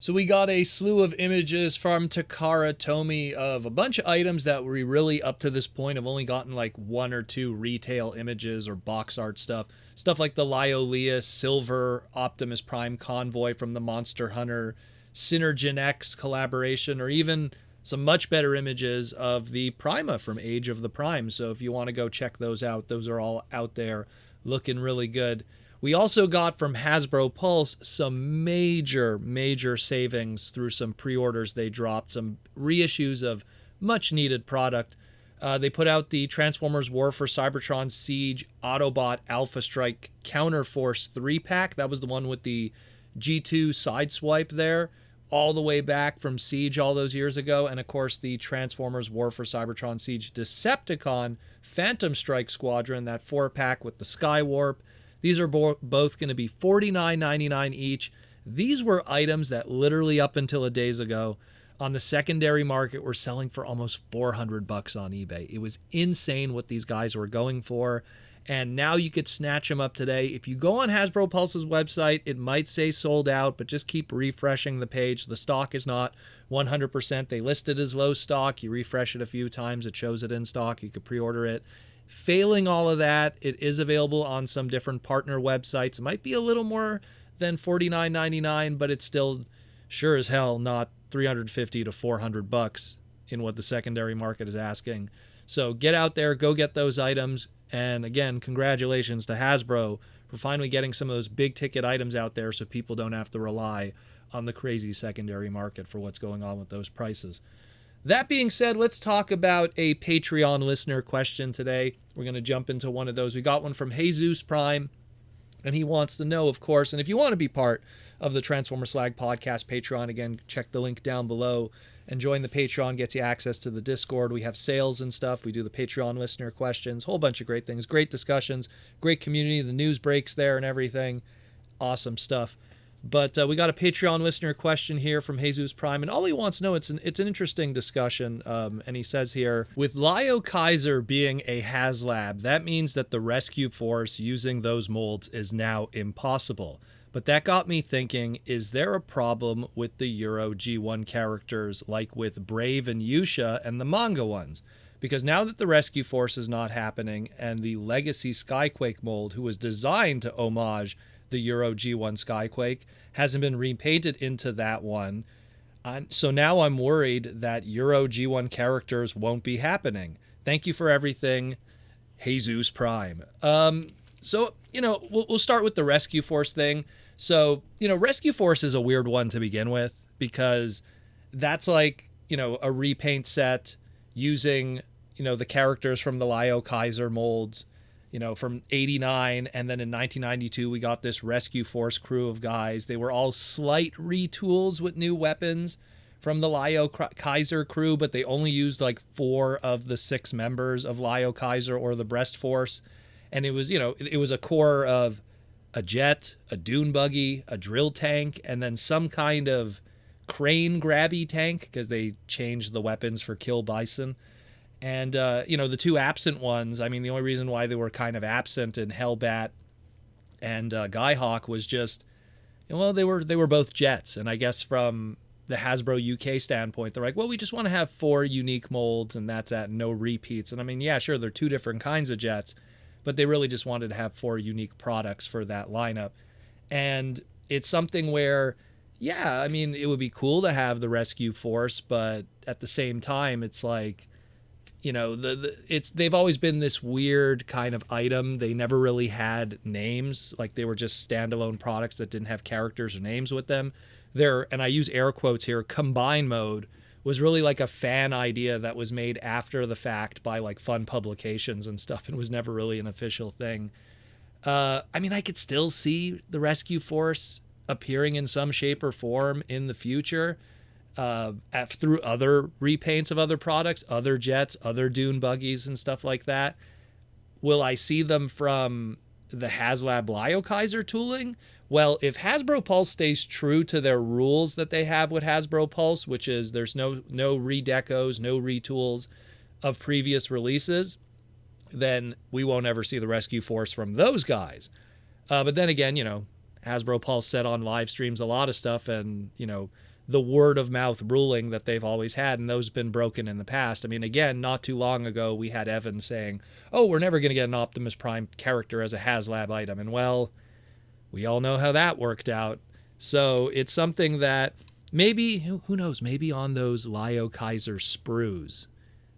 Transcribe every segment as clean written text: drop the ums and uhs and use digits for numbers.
So we got a slew of images from Takara Tomy of a bunch of items that we really up to this point have only gotten like one or two retail images or box art stuff. Stuff like the Lyolea Silver Optimus Prime Convoy from the Monster Hunter Synergen X collaboration, or even some much better images of the Prima from Age of the Prime. So if you want to go check those out, those are all out there looking really good. We also got from Hasbro Pulse some major savings through some pre-orders they dropped, some reissues of much needed product. They put out the Transformers War for Cybertron Siege Autobot Alpha Strike Counterforce 3-pack. That was the one with the G2 sideswipe there, all the way back from Siege all those years ago. And of course the Transformers War for Cybertron Siege Decepticon Phantom Strike Squadron, that 4-pack with the Skywarp. These are both going to be $49.99 each. These were items that literally up until a days ago on the secondary market were selling for almost $400 on eBay. It was insane what these guys were going for. And now you could snatch them up today. If you go on Hasbro Pulse's website, it might say sold out, but just keep refreshing the page. The stock is not 100%. They list it as low stock. You refresh it a few times, it shows it in stock. You could pre-order it. Failing all of that, it is available on some different partner websites. It might be a little more than $49.99, but it's still sure as hell not $350 to $400 in what the secondary market is asking. So get out there, go get those items. And again, congratulations to Hasbro for finally getting some of those big ticket items out there so people don't have to rely on the crazy secondary market for what's going on with those prices. That being said, let's talk about a Patreon listener question today. We're going to jump into one of those. We got one from Jesus Prime, and he wants to know, of course, and if you want to be part of the Transformer Slag podcast Patreon, again, check the link down below and join the Patreon, gets you access to the Discord. We have sales and stuff. We do the Patreon listener questions, whole bunch of great things, great discussions, great community. The news breaks there and everything. Awesome stuff. But we got a Patreon listener question here from Jesus Prime, and all he wants to know, it's an interesting discussion, and he says here, with Lio Kaiser being a HasLab, that means that the Rescue Force using those molds is now impossible. But that got me thinking, is there a problem with the Euro G1 characters like with Brave and Yusha and the manga ones? Because now that the Rescue Force is not happening and the Legacy Skyquake mold, who was designed to homage the Euro G1 Skyquake, hasn't been repainted into that one. So now I'm worried that Euro G1 characters won't be happening. Thank you for everything, Jesus Prime. So, we'll start with the Rescue Force thing. So, Rescue Force is a weird one to begin with because that's like, a repaint set using, the characters from the Lio Kaiser molds, from 89, and then in 1992 we got this Rescue Force crew of guys. They were all slight retools with new weapons from the Lio Kaiser crew, but they only used like 4 of the 6 members of Lio Kaiser or the Breast Force. And it was, it was a core of a jet, a dune buggy, a drill tank, and then some kind of crane grabby tank because they changed the weapons for Kill Bison. And, the 2 absent ones, I mean, the only reason why they were kind of absent in Hellbat and Skyhawk was just, they were both jets. And I guess from the Hasbro UK standpoint, they're like, well, we just want to have 4 unique molds and that's at no repeats. And I mean, yeah, sure, they're 2 different kinds of jets, but they really just wanted to have 4 unique products for that lineup. And it's something where, yeah, I mean, it would be cool to have the Rescue Force, but at the same time, it's like, they've always been this weird kind of item. They never really had names. Like they were just standalone products that didn't have characters or names with them. And I use air quotes here, combine mode was really like a fan idea that was made after the fact by like fun publications and stuff and was never really an official thing. I mean, I could still see the Rescue Force appearing in some shape or form in the future. Through other repaints of other products, other jets, other dune buggies and stuff like that. Will I see them from the HasLab Lio Kaiser tooling? Well, if Hasbro Pulse stays true to their rules that they have with Hasbro Pulse, which is there's no redecos, no retools of previous releases, then we won't ever see the Rescue Force from those guys. But then again, Hasbro Pulse said on live streams a lot of stuff, and, the word of mouth ruling that they've always had, and those have been broken in the past. I mean, again, not too long ago, we had Evan saying, oh, we're never going to get an Optimus Prime character as a HasLab item. And well, we all know how that worked out. So it's something that maybe, who knows, maybe on those Lio Kaiser sprues,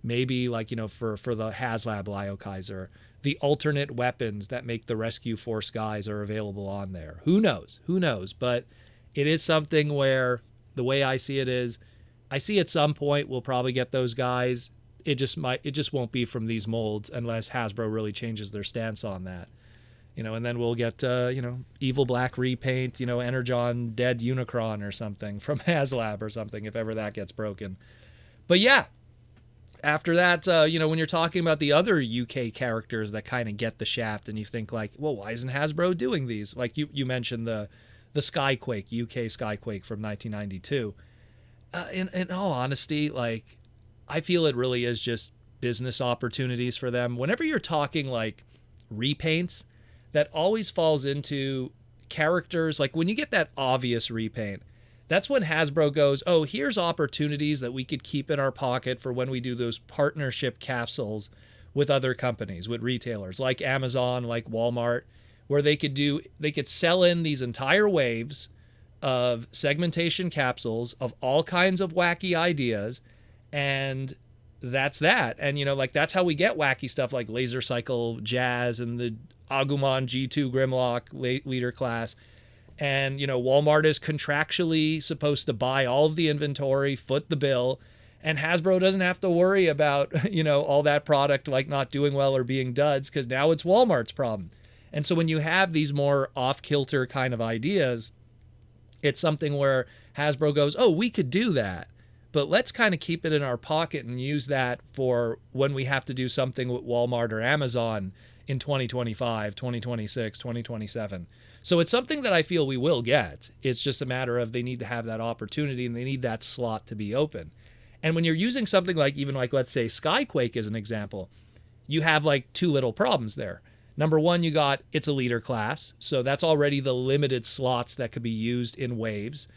maybe like, for the HasLab Lio Kaiser, the alternate weapons that make the Rescue Force guys are available on there. Who knows? But it is something where the way I see it is, I see at some point we'll probably get those guys. It just won't be from these molds unless Hasbro really changes their stance on that. And then we'll get, Evil Black repaint, Energon Dead Unicron or something from HasLab or something, if ever that gets broken. But yeah, after that, when you're talking about the other UK characters that kind of get the shaft and you think like, well, why isn't Hasbro doing these? Like you mentioned the Skyquake, UK Skyquake from 1992. In all honesty, like, I feel it really is just business opportunities for them. Whenever you're talking like repaints, that always falls into characters. Like when you get that obvious repaint, that's when Hasbro goes, oh, here's opportunities that we could keep in our pocket for when we do those partnership capsules with other companies, with retailers like Amazon, like Walmart, where they could sell in these entire waves of segmentation capsules of all kinds of wacky ideas. And that's that. And, that's how we get wacky stuff like Laser Cycle Jazz and the Agumon G2 Grimlock leader class. And, Walmart is contractually supposed to buy all of the inventory, foot the bill, and Hasbro doesn't have to worry about, all that product like not doing well or being duds, because now it's Walmart's problem. And so when you have these more off-kilter kind of ideas, it's something where Hasbro goes, oh, we could do that, but let's kind of keep it in our pocket and use that for when we have to do something with Walmart or Amazon in 2025, 2026, 2027. So it's something that I feel we will get. It's just a matter of they need to have that opportunity and they need that slot to be open. And when you're using something like, even like, let's say Skyquake as an example, you have like two little problems there. Number one, it's a leader class. So that's already the limited slots that could be used in waves.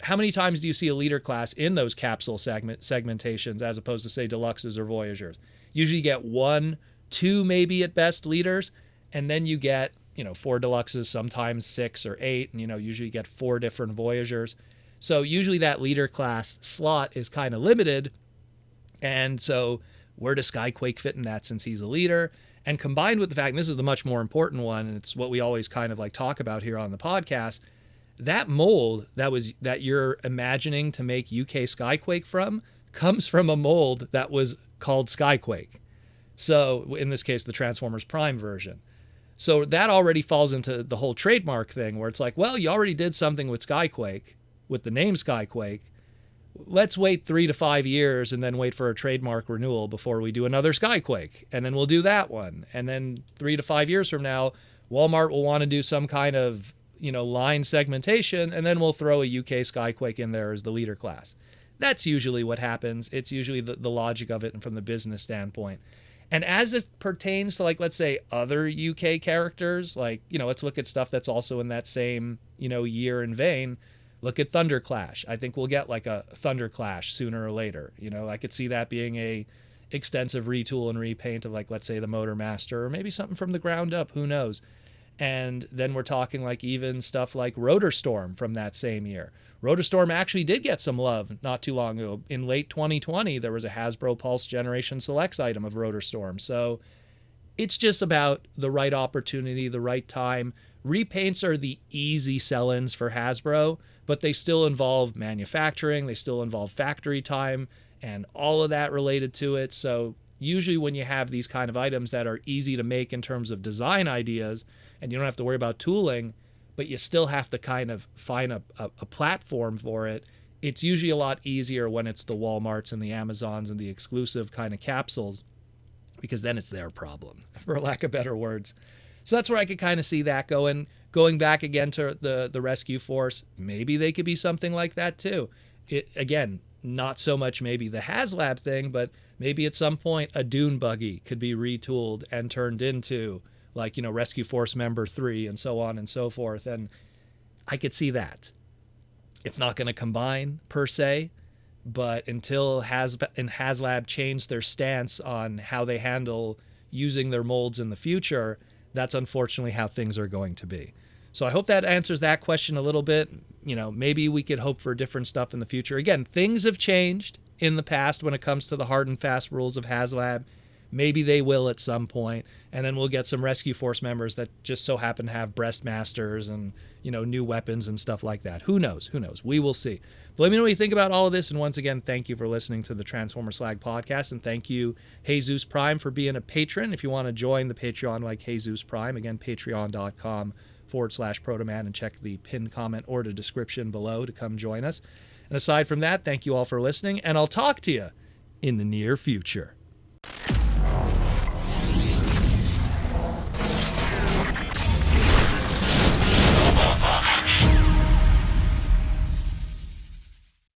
How many times do you see a leader class in those capsule segmentations as opposed to say deluxes or Voyagers? Usually you get 1, 2 maybe at best leaders, and then you get 4 deluxes, sometimes 6 or 8, and usually you get 4 different Voyagers. So usually that leader class slot is kind of limited, and so where does Skyquake fit in that since he's a leader? And combined with the fact, and this is the much more important one, and it's what we always kind of like talk about here on the podcast, that mold that you're imagining to make UK Skyquake from comes from a mold that was called Skyquake. So in this case, the Transformers Prime version. So that already falls into the whole trademark thing where it's like, well, you already did something with Skyquake, with the name Skyquake. Let's wait 3 to 5 years and then wait for a trademark renewal before we do another Skyquake. And then we'll do that one. And then 3 to 5 years from now, Walmart will want to do some kind of, line segmentation, and then we'll throw a UK Skyquake in there as the leader class. That's usually what happens. It's usually the logic of it and from the business standpoint. And as it pertains to, like, let's say other UK characters, like, let's look at stuff that's also in that same, year and vein. Look at Thunderclash. I think we'll get like a Thunderclash sooner or later. I could see that being a extensive retool and repaint of, like, let's say the Motor Master, or maybe something from the ground up. Who knows? And then we're talking like even stuff like Rotor Storm from that same year. Rotor Storm actually did get some love not too long ago. In late 2020, there was a Hasbro Pulse Generation Selects item of Rotor Storm. So it's just about the right opportunity, the right time. Repaints are the easy sell-ins for Hasbro, but they still involve manufacturing, they still involve factory time, and all of that related to it. So usually when you have these kind of items that are easy to make in terms of design ideas, and you don't have to worry about tooling, but you still have to kind of find a platform for it, it's usually a lot easier when it's the Walmarts and the Amazons and the exclusive kind of capsules, because then it's their problem, for lack of better words. So that's where I could kind of see that going. Going back again to the Rescue Force, maybe they could be something like that too. Again, not so much maybe the HasLab thing, but maybe at some point a Dune buggy could be retooled and turned into, like, Rescue Force Member 3 and so on and so forth. And I could see that. It's not going to combine per se, but until HasLab change their stance on how they handle using their molds in the future, that's unfortunately how things are going to be. So I hope that answers that question a little bit. Maybe we could hope for different stuff in the future. Again, things have changed in the past when it comes to the hard and fast rules of HasLab. Maybe they will at some point, and then we'll get some Rescue Force members that just so happen to have breastmasters and, new weapons and stuff like that. Who knows? We will see. But let me know what you think about all of this, and once again, thank you for listening to the Transformer Slag podcast, and thank you, Jesus Prime, for being a patron. If you want to join the Patreon like Jesus Prime, again, patreon.com/Protoman, and check the pinned comment or the description below to come join us. And aside from that, thank you all for listening, and I'll talk to you in the near future.